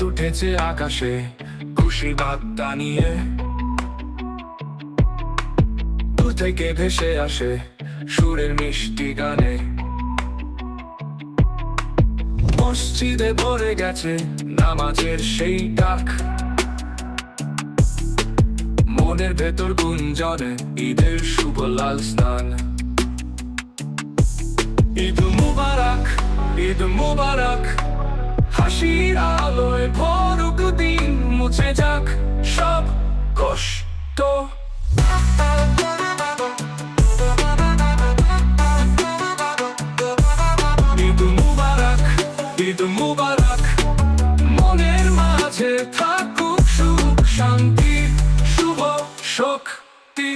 উঠেছে আকাশে খুশি বার্তা নিয়ে, দূর থেকে ভেসে আসে সুরের মিষ্টি গানে। মসজিদে ভরে গেছে নামাজের সেই ডাক, মনের ভেতর গুঞ্জনে ঈদের শুভ লাল স্নান। ঈদ মুবারক, ঈদ মুবারক, হাসির আলোয় ভরুক দিন, মুছে যাক সব কষ্ট। ঈদ মুবারক, ঈদ মুবারক, মনের মাঝে থাকুক সুখ শান্তি শুভ শক্তি।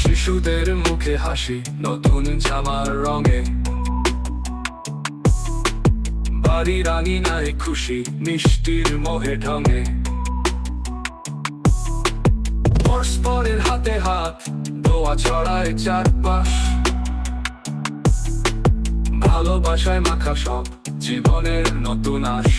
শিশুদের মুখে হাসি নতুন জামার রঙে, বাড়ির আঙিনায় খুশি মিষ্টির মোহে ঢঙে। পরস্পরের হাতে হাত দোয়া ছড়ায় চারপাশ, ভালোবাসায় মাখা সব জীবনের নতুন আশ।